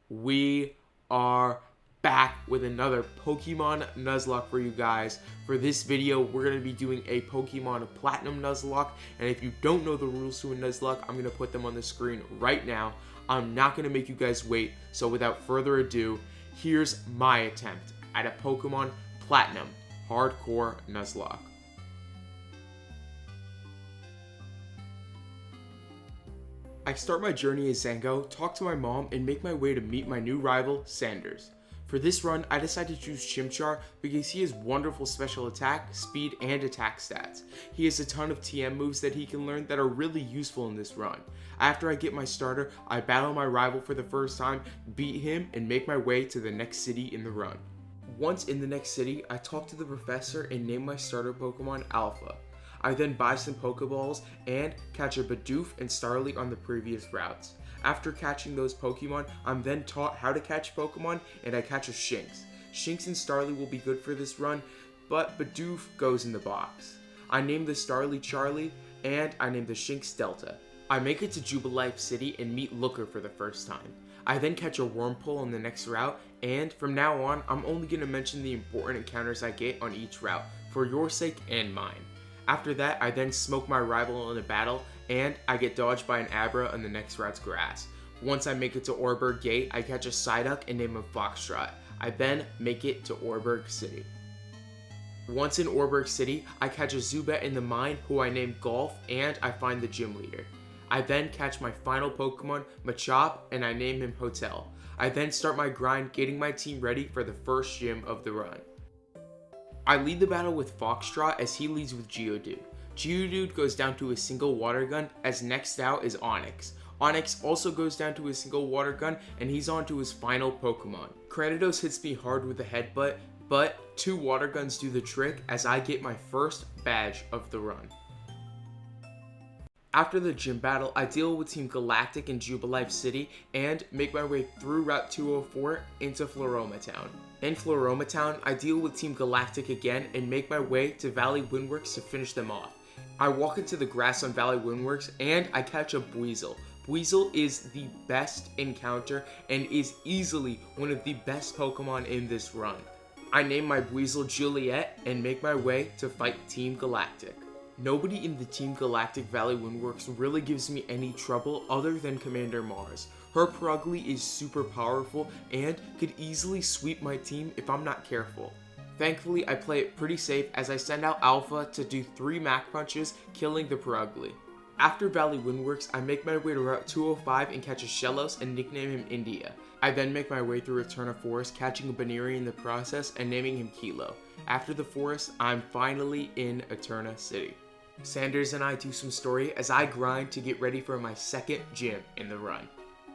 We are back with another Pokemon Nuzlocke for you guys. For this video, we're going to be doing a Pokemon Platinum Nuzlocke, and if you don't know the rules to a Nuzlocke, I'm going to put them on the screen right now. I'm not going to make you guys wait, so without further ado, here's my attempt at a Pokemon Platinum Hardcore Nuzlocke. I start my journey as Zango, talk to my mom, and make my way to meet my new rival, Sanders. For this run, I decided to choose Chimchar because he has wonderful special attack, speed, and attack stats. He has a ton of TM moves that he can learn that are really useful in this run. After I get my starter, I battle my rival for the first time, beat him, and make my way to the next city in the run. Once in the next city, I talk to the professor and name my starter Pokemon Alpha. I then buy some Pokeballs and catch a Bidoof and Starly on the previous routes. After catching those Pokemon, I'm then taught how to catch Pokemon and I catch a Shinx. Shinx and Starly will be good for this run, but Bidoof goes in the box. I name the Starly Charlie and I name the Shinx Delta. I make it to Jubilife City and meet Looker for the first time. I then catch a Wurmple on the next route, and from now on, I'm only going to mention the important encounters I get on each route, for your sake and mine. After that, I then smoke my rival in a battle, and I get dodged by an Abra on the next route's grass. Once I make it to Oreburgh Gate, I catch a Psyduck and name him Foxtrot. I then make it to Oreburgh City. Once in Oreburgh City, I catch a Zubat in the mine who I name Golf, and I find the gym leader. I then catch my final Pokemon, Machop, and I name him Hotel. I then start my grind, getting my team ready for the first gym of the run. I lead the battle with Foxtrot as he leads with Geodude. Geodude goes down to a single water gun, as next out is Onix. Onix also goes down to a single water gun, and he's on to his final Pokemon. Cranidos hits me hard with a headbutt, but 2 water guns do the trick as I get my first badge of the run. After the gym battle, I deal with Team Galactic in Jubilife City and make my way through Route 204 into Floroma Town. In Floroma Town, I deal with Team Galactic again and make my way to Valley Windworks to finish them off. I walk into the grass on Valley Windworks and I catch a Buizel. Buizel is the best encounter and is easily one of the best Pokemon in this run. I name my Buizel Juliet and make my way to fight Team Galactic. Nobody in the Team Galactic Valley Windworks really gives me any trouble other than Commander Mars. Her Purugly is super powerful and could easily sweep my team if I'm not careful. Thankfully, I play it pretty safe as I send out Alpha to do 3 Mach Punches, killing the Purugly. After Valley Windworks, I make my way to Route 205 and catch a Shellos and nickname him India. I then make my way through Eterna Forest, catching a Baneri in the process and naming him Kilo. After the forest, I'm finally in Eterna City. Sanders and I do some story as I grind to get ready for my second gym in the run.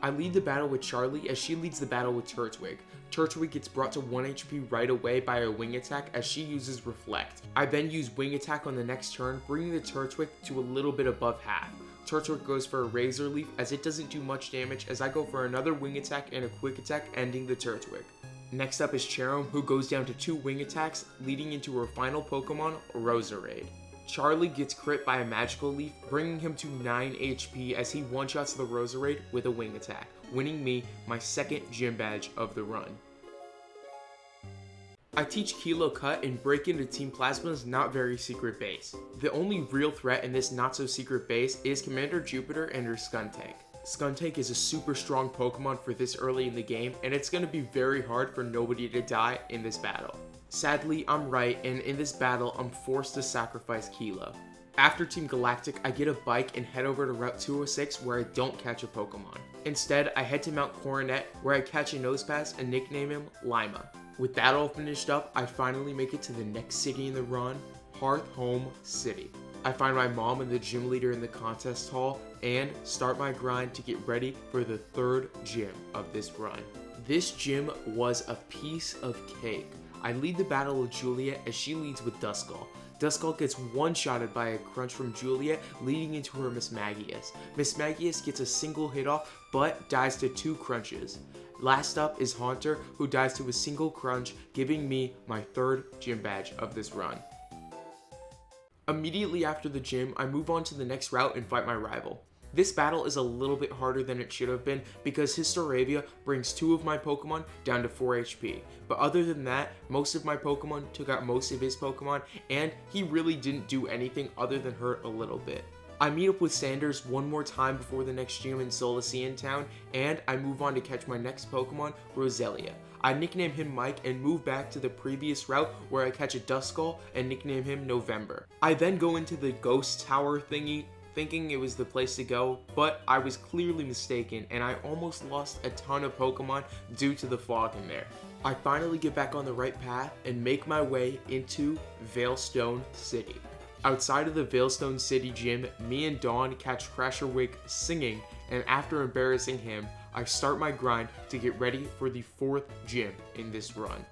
I lead the battle with Charlie as she leads the battle with Turtwig. Turtwig gets brought to 1 HP right away by a wing attack as she uses Reflect. I then use wing attack on the next turn, bringing the Turtwig to a little bit above half. Turtwig goes for a Razor Leaf as it doesn't do much damage as I go for another wing attack and a quick attack, ending the Turtwig. Next up is Cherim, who goes down to 2 wing attacks, leading into her final Pokemon, Roserade. Charlie gets crit by a Magical Leaf, bringing him to 9 HP as he one-shots the Roserade with a wing attack, winning me my second gym badge of the run. I teach Kilo Cut and break into Team Plasma's not very secret base. The only real threat in this not so secret base is Commander Jupiter and her Skuntank. Skuntank is a super strong Pokemon for this early in the game, and it's going to be very hard for nobody to die in this battle. Sadly, I'm right, and in this battle, I'm forced to sacrifice Kilo. After Team Galactic, I get a bike and head over to Route 206 where I don't catch a Pokemon. Instead, I head to Mount Coronet where I catch a Nosepass and nickname him Lima. With that all finished up, I finally make it to the next city in the run, Hearthome City. I find my mom and the gym leader in the contest hall and start my grind to get ready for the 3rd gym of this run. This gym was a piece of cake. I lead the battle with Juliet as she leads with Duskull. Duskull gets one-shotted by a crunch from Juliet, leading into her Mismagius. Mismagius gets a single hit off, but dies to 2 crunches. Last up is Haunter, who dies to a single crunch, giving me my 3rd gym badge of this run. Immediately after the gym, I move on to the next route and fight my rival. This battle is a little bit harder than it should have been because Historiavia brings 2 of my Pokemon down to 4 HP. But other than that, most of my Pokemon took out most of his Pokemon, and he really didn't do anything other than hurt a little bit. I meet up with Sanders one more time before the next gym in Solacean Town, and I move on to catch my next Pokemon, Roselia. I nickname him Mike and move back to the previous route where I catch a Duskull and nickname him November. I then go into the ghost tower thingy, thinking it was the place to go, but I was clearly mistaken and I almost lost a ton of Pokemon due to the fog in there. I finally get back on the right path and make my way into Veilstone City. Outside of the Veilstone City gym, me and Dawn catch Crasherwick singing, and after embarrassing him, I start my grind to get ready for the 4th gym in this run.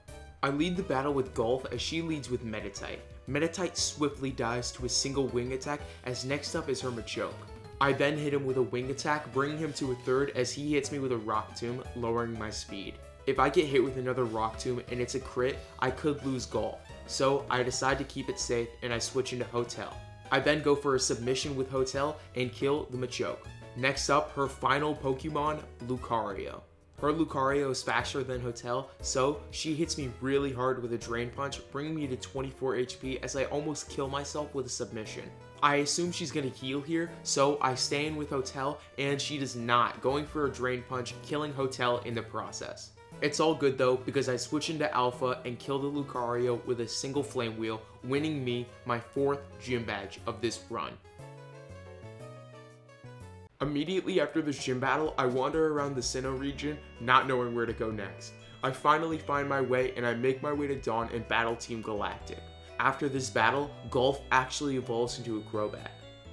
I lead the battle with Golf as she leads with Meditite. Meditite swiftly dies to a single wing attack as next up is her Machoke. I then hit him with a wing attack, bringing him to a 3rd as he hits me with a Rock Tomb, lowering my speed. If I get hit with another Rock Tomb and it's a crit, I could lose Golf. So I decide to keep it safe and I switch into Hotel. I then go for a submission with Hotel and kill the Machoke. Next up, her final Pokemon, Lucario. Her Lucario is faster than Hotel, so she hits me really hard with a Drain Punch, bringing me to 24 HP as I almost kill myself with a submission. I assume she's gonna heal here, so I stay in with Hotel and she does not, going for a Drain Punch, killing Hotel in the process. It's all good though, because I switch into Alpha and kill the Lucario with a single Flame Wheel, winning me my 4th gym badge of this run. Immediately after this gym battle, I wander around the Sinnoh region, not knowing where to go next. I finally find my way and I make my way to Dawn and battle Team Galactic. After this battle, Golf actually evolves into a Crobat.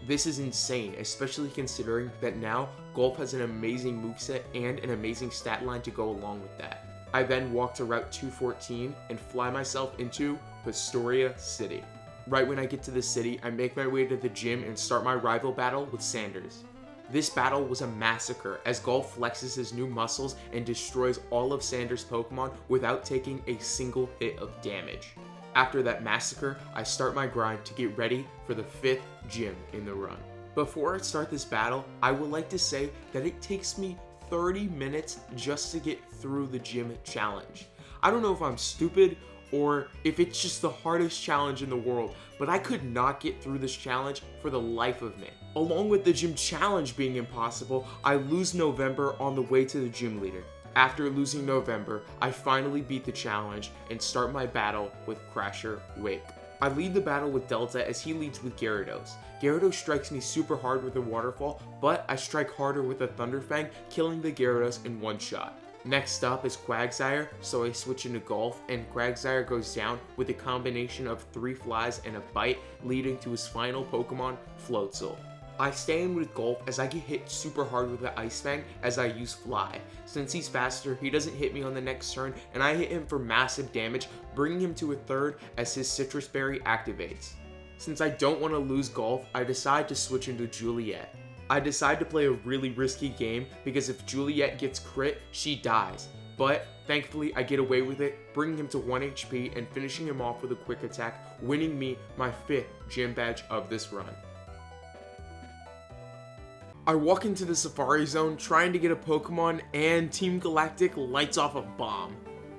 This is insane, especially considering that now Golf has an amazing moveset and an amazing stat line to go along with that. I then walk to Route 214 and fly myself into Pastoria City. Right when I get to the city, I make my way to the gym and start my rival battle with Sanders. This battle was a massacre as Golf flexes his new muscles and destroys all of Sanders' Pokemon without taking a single hit of damage. After that massacre, I start my grind to get ready for the 5th gym in the run. Before I start this battle, I would like to say that it takes me 30 minutes just to get through the gym challenge. I don't know if I'm stupid or if it's just the hardest challenge in the world, but I could not get through this challenge for the life of me. Along with the gym challenge being impossible, I lose November on the way to the gym leader. After losing November, I finally beat the challenge and start my battle with Crasher Wake. I lead the battle with Delta as he leads with Gyarados. Gyarados strikes me super hard with a Waterfall, but I strike harder with a Thunderfang, killing the Gyarados in one shot. Next up is Quagsire, so I switch into Golf, and Quagsire goes down with a combination of 3 flies and a bite, leading to his final Pokemon, Floatzel. I stay in with Golf as I get hit super hard with the Ice Fang as I use Fly. Since he's faster, he doesn't hit me on the next turn, and I hit him for massive damage, bringing him to a 3rd as his Citrus Berry activates. Since I don't want to lose Golf, I decide to switch into Juliet. I decide to play a really risky game because if Juliet gets crit, she dies. But thankfully I get away with it, bringing him to 1 HP and finishing him off with a quick attack, winning me my 5th gym badge of this run. I walk into the Safari Zone trying to get a Pokemon and Team Galactic lights off a bomb.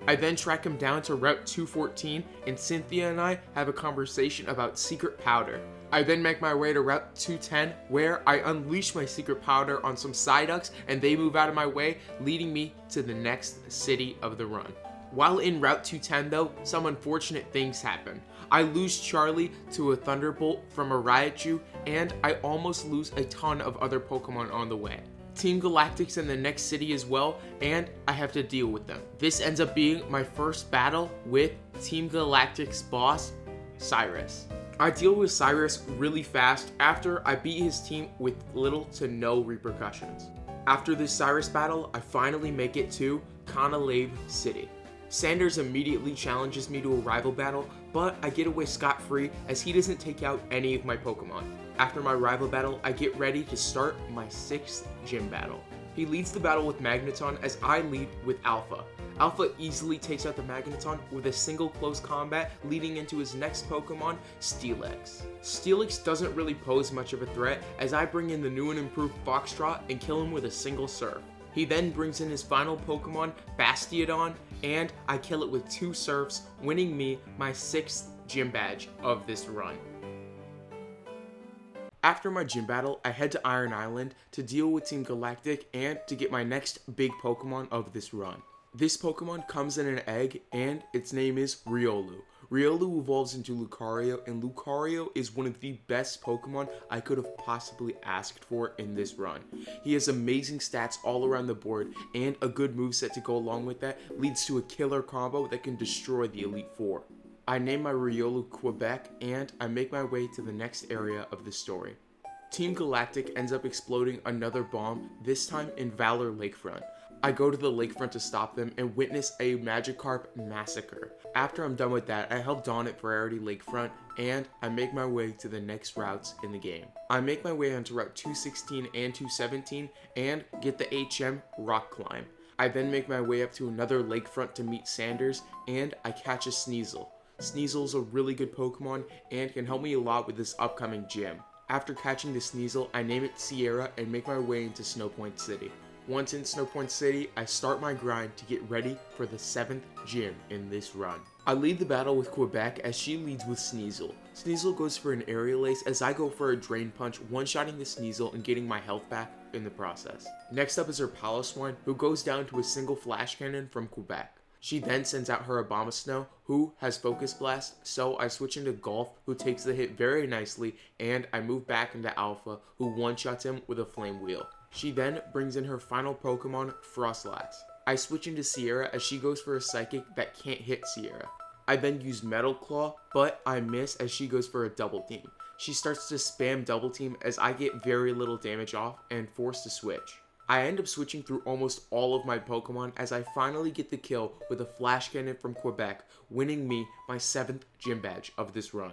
I then track him down to Route 214 and Cynthia and I have a conversation about Secret Powder. I then make my way to Route 210 where I unleash my Secret Powder on some Psyducks and they move out of my way, leading me to the next city of the run. While in Route 210 though, some unfortunate things happen. I lose Charlie to a Thunderbolt from a Raichu, and I almost lose a ton of other Pokemon on the way. Team Galactic's in the next city as well, and I have to deal with them. This ends up being my first battle with Team Galactic's boss, Cyrus. I deal with Cyrus really fast after I beat his team with little to no repercussions. After this Cyrus battle, I finally make it to Canalave City. Sanders immediately challenges me to a rival battle, but I get away scot-free as he doesn't take out any of my Pokemon. After my rival battle, I get ready to start my 6th gym battle. He leads the battle with Magneton as I lead with Alpha. Alpha easily takes out the Magneton with a single close combat, leading into his next Pokemon, Steelix. Steelix doesn't really pose much of a threat as I bring in the new and improved Foxtrot and kill him with a single Surf. He then brings in his final Pokemon, Bastiodon, and I kill it with 2 Surfs, winning me my 6th gym badge of this run. After my gym battle, I head to Iron Island to deal with Team Galactic and to get my next big Pokemon of this run. This Pokemon comes in an egg and its name is Riolu. Riolu evolves into Lucario, and Lucario is one of the best Pokemon I could have possibly asked for in this run. He has amazing stats all around the board, and a good moveset to go along with that leads to a killer combo that can destroy the Elite Four. I name my Riolu Quebec, and I make my way to the next area of the story. Team Galactic ends up exploding another bomb, this time in Valor Lakefront. I go to the lakefront to stop them and witness a Magikarp massacre. After I'm done with that, I help Dawn at Priority Lakefront, and I make my way to the next routes in the game. I make my way onto Route 216 and 217 and get the HM Rock Climb. I then make my way up to another lakefront to meet Sanders, and I catch a Sneasel. Sneasel's a really good Pokemon and can help me a lot with this upcoming gym. After catching the Sneasel, I name it Sierra and make my way into Snowpoint City. Once in Snowpoint City, I start my grind to get ready for the 7th gym in this run. I lead the battle with Quebec as she leads with Sneasel. Sneasel goes for an Aerial Ace as I go for a Drain Punch, one-shotting the Sneasel and getting my health back in the process. Next up is her Piloswine, who goes down to a single Flash Cannon from Quebec. She then sends out her Abomasnow, who has Focus Blast, so I switch into Golf, who takes the hit very nicely, and I move back into Alpha, who one-shots him with a Flame Wheel. She then brings in her final Pokemon, Frostlass. I switch into Sierra as she goes for a Psychic that can't hit Sierra. I then use Metal Claw, but I miss as she goes for a Double Team. She starts to spam Double Team as I get very little damage off and forced to switch. I end up switching through almost all of my Pokemon as I finally get the kill with a Flash Cannon from Quebec, winning me my 7th gym badge of this run.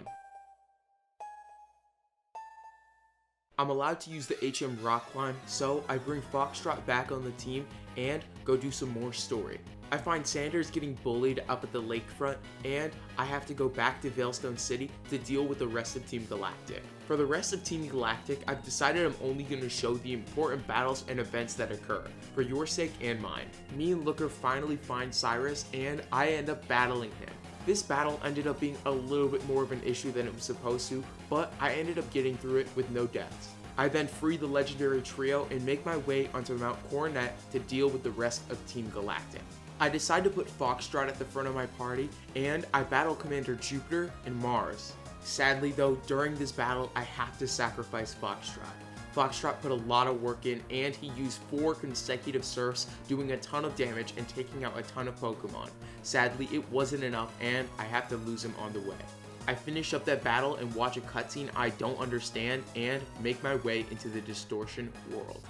I'm allowed to use the HM Rock Climb, so I bring Foxtrot back on the team and go do some more story. I find Sanders getting bullied up at the lakefront, and I have to go back to Veilstone City to deal with the rest of Team Galactic. For the rest of Team Galactic, I've decided I'm only going to show the important battles and events that occur, for your sake and mine. Me and Looker finally find Cyrus, and I end up battling him. This battle ended up being a little bit more of an issue than it was supposed to, but I ended up getting through it with no deaths. I then free the legendary trio and make my way onto Mount Coronet to deal with the rest of Team Galactic. I decide to put Foxtrot at the front of my party, and I battle Commander Jupiter and Mars. Sadly though, during this battle, I have to sacrifice Foxtrot. Foxtrot put a lot of work in, and he used 4 consecutive Surfs, doing a ton of damage and taking out a ton of Pokemon. Sadly, it wasn't enough, and I have to lose him on the way. I finish up that battle and watch a cutscene I don't understand, and make my way into the Distortion world.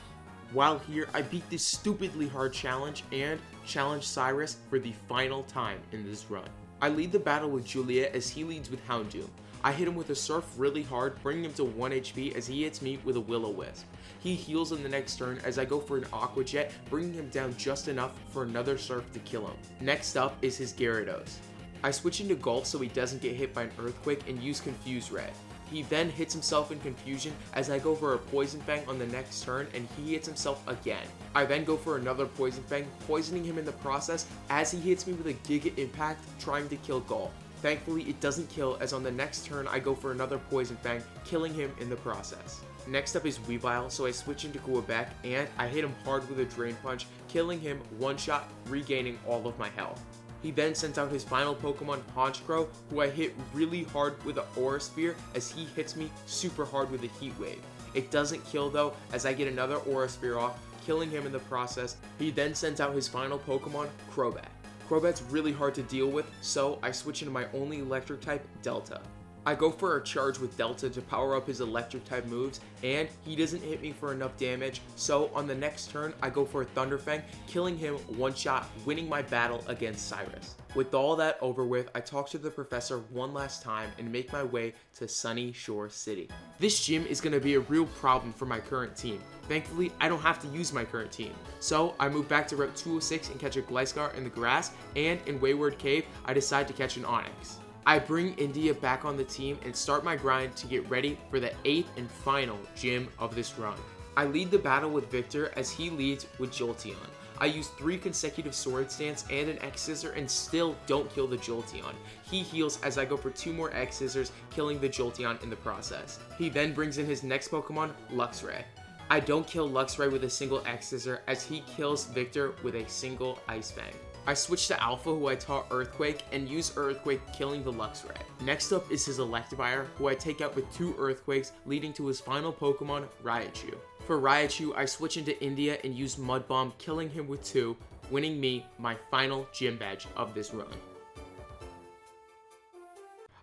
While here, I beat this stupidly hard challenge and challenge Cyrus for the final time in this run. I lead the battle with Juliet as he leads with Houndoom. I hit him with a Surf really hard, bringing him to 1 HP as he hits me with a Will-O-Wisp. He heals in the next turn as I go for an Aqua Jet, bringing him down just enough for another Surf to kill him. Next up is his Gyarados. I switch into Golf so he doesn't get hit by an Earthquake and use Confuse Red. He then hits himself in confusion as I go for a Poison Fang on the next turn, and he hits himself again. I then go for another Poison Fang, poisoning him in the process as he hits me with a Giga Impact trying to kill Golf. Thankfully, it doesn't kill as on the next turn I go for another Poison Fang, killing him in the process. Next up is Weavile, so I switch into Quebec and I hit him hard with a Drain Punch, killing him one shot, regaining all of my health. He then sends out his final Pokemon, Honchkrow, who I hit really hard with an Aura Sphere as he hits me super hard with a Heat Wave. It doesn't kill though, as I get another Aura Sphere off, killing him in the process. He then sends out his final Pokemon, Crobat. Crobat's really hard to deal with, so I switch into my only electric type, Delta. I go for a charge with Delta to power up his electric type moves, and he doesn't hit me for enough damage, so on the next turn I go for a Thunderfang, killing him one shot, winning my battle against Cyrus. With all that over with, I talk to the professor one last time and make my way to Sunny Shore City. This gym is going to be a real problem for my current team. Thankfully, I don't have to use my current team. So I move back to Route 206 and catch a Gliscor in the grass, and in Wayward Cave, I decide to catch an Onix. I bring India back on the team and start my grind to get ready for the 8th and final gym of this run. I lead the battle with Victor as he leads with Jolteon. I use 3 consecutive Sword Stance and an X-Scissor and still don't kill the Jolteon. He heals as I go for 2 more X-Scissors, killing the Jolteon in the process. He then brings in his next Pokemon, Luxray. I don't kill Luxray with a single X-Scissor as he kills Victor with a single Ice Fang. I switch to Alpha, who I taught Earthquake, and use Earthquake, killing the Luxray. Next up is his Electivire, who I take out with 2 Earthquakes, leading to his final Pokemon, Raichu. For Raichu, I switch into India and use Mud Bomb, killing him with 2, winning me my final gym badge of this run.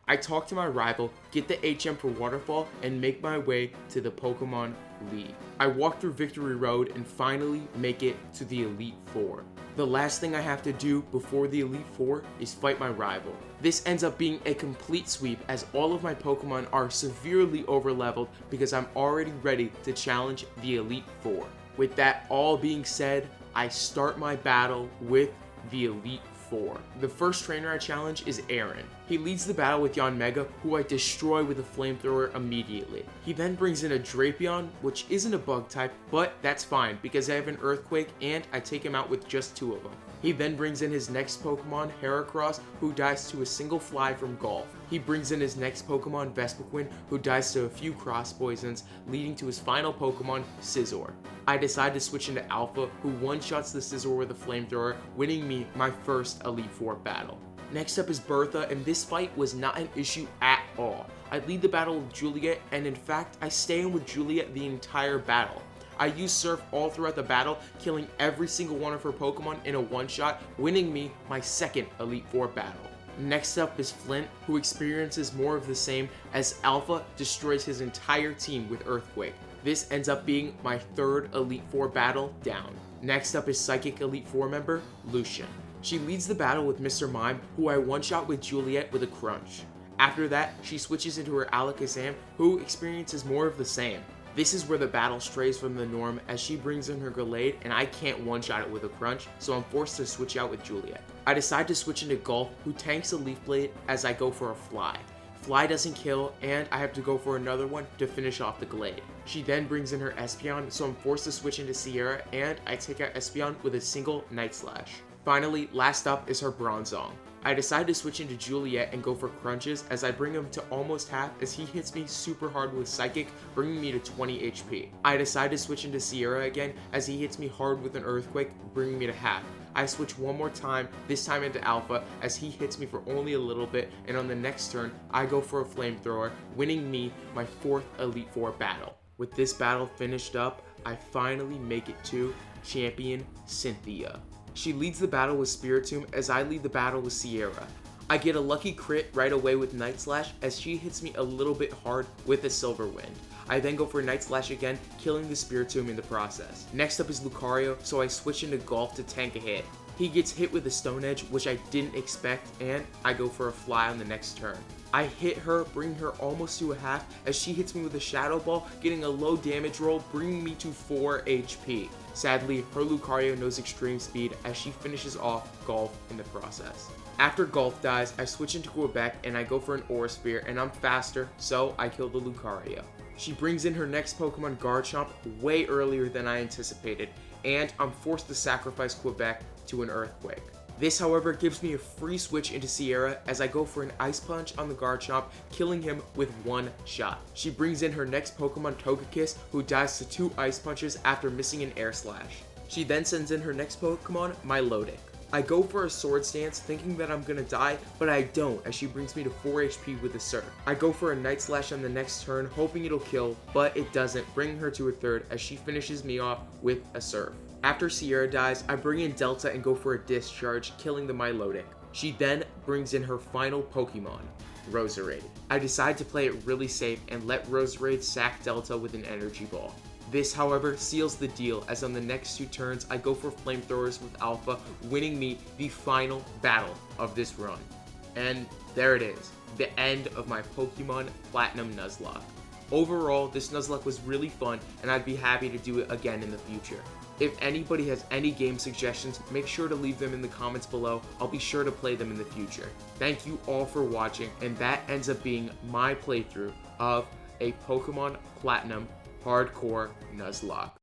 I talk to my rival, get the HM for Waterfall, and make my way to the Pokemon League. I walk through Victory Road and finally make it to the Elite Four. The last thing I have to do before the Elite Four is fight my rival. This ends up being a complete sweep as all of my Pokemon are severely overleveled because I'm already ready to challenge the Elite Four. With that all being said, I start my battle with the Elite Four. The first trainer I challenge is Aaron. He leads the battle with Yanmega, who I destroy with a flamethrower immediately. He then brings in a Drapion, which isn't a bug type, but that's fine because I have an Earthquake and I take him out with just 2 of them. He then brings in his next Pokemon, Heracross, who dies to a single fly from Golf. He brings in his next Pokemon, Vespiquen, who dies to a few cross poisons, leading to his final Pokemon, Scizor. I decide to switch into Alpha, who one-shots the Scizor with a flamethrower, winning me my first Elite Four battle. Next up is Bertha, and this fight was not an issue at all. I lead the battle with Juliet, and in fact, I stay in with Juliet the entire battle. I use Surf all throughout the battle, killing every single one of her Pokemon in a one-shot, winning me my second Elite Four battle. Next up is Flint, who experiences more of the same as Alpha destroys his entire team with Earthquake. This ends up being my third Elite Four battle down. Next up is Psychic Elite Four member, Lucian. She leads the battle with Mr. Mime, who I one-shot with Juliet with a Crunch. After that, she switches into her Alakazam, who experiences more of the same. This is where the battle strays from the norm as she brings in her Gallade and I can't one-shot it with a Crunch, so I'm forced to switch out with Juliet. I decide to switch into Golf, who tanks a Leaf Blade as I go for a Fly. Fly doesn't kill, and I have to go for another one to finish off the Glade. She then brings in her Espeon, so I'm forced to switch into Sierra, and I take out Espeon with a single Night Slash. Finally, last up is her Bronzong. I decide to switch into Juliet and go for Crunches as I bring him to almost half as he hits me super hard with Psychic, bringing me to 20 HP. I decide to switch into Sierra again as he hits me hard with an Earthquake, bringing me to half. I switch one more time, this time into Alpha, as he hits me for only a little bit, and on the next turn, I go for a Flamethrower, winning me my 4th Elite Four battle. With this battle finished up, I finally make it to Champion Cynthia. She leads the battle with Spiritomb as I lead the battle with Sierra. I get a lucky crit right away with Night Slash as she hits me a little bit hard with a Silver Wind. I then go for Night Slash again, killing the Spiritomb in the process. Next up is Lucario, so I switch into Golf to tank a hit. He gets hit with a Stone Edge, which I didn't expect, and I go for a Fly on the next turn. I hit her, bringing her almost to a half as she hits me with a Shadow Ball, getting a low damage roll, bringing me to 4 HP. Sadly, her Lucario knows extreme speed as she finishes off Golf in the process. After Golf dies, I switch into Quebec and I go for an Aura Sphere, and I'm faster, so I kill the Lucario. She brings in her next Pokemon, Garchomp, way earlier than I anticipated, and I'm forced to sacrifice Quebec to an Earthquake. This, however, gives me a free switch into Sierra as I go for an Ice Punch on the Garchomp, killing him with one shot. She brings in her next Pokemon, Togekiss, who dies to 2 Ice Punches after missing an Air Slash. She then sends in her next Pokemon, Milotic. I go for a Sword Stance thinking that I'm gonna die, but I don't as she brings me to 4 HP with a Surf. I go for a Night Slash on the next turn hoping it'll kill, but it doesn't, bringing her to a third as she finishes me off with a Surf. After Sierra dies, I bring in Delta and go for a Discharge, killing the Milotic. She then brings in her final Pokemon, Roserade. I decide to play it really safe and let Roserade sack Delta with an energy ball. This, however, seals the deal, as on the next 2 turns, I go for flamethrowers with Alpha, winning me the final battle of this run. And there it is, the end of my Pokemon Platinum Nuzlocke. Overall, this Nuzlocke was really fun, and I'd be happy to do it again in the future. If anybody has any game suggestions, make sure to leave them in the comments below. I'll be sure to play them in the future. Thank you all for watching, and that ends up being my playthrough of a Pokemon Platinum Hardcore Nuzlocke.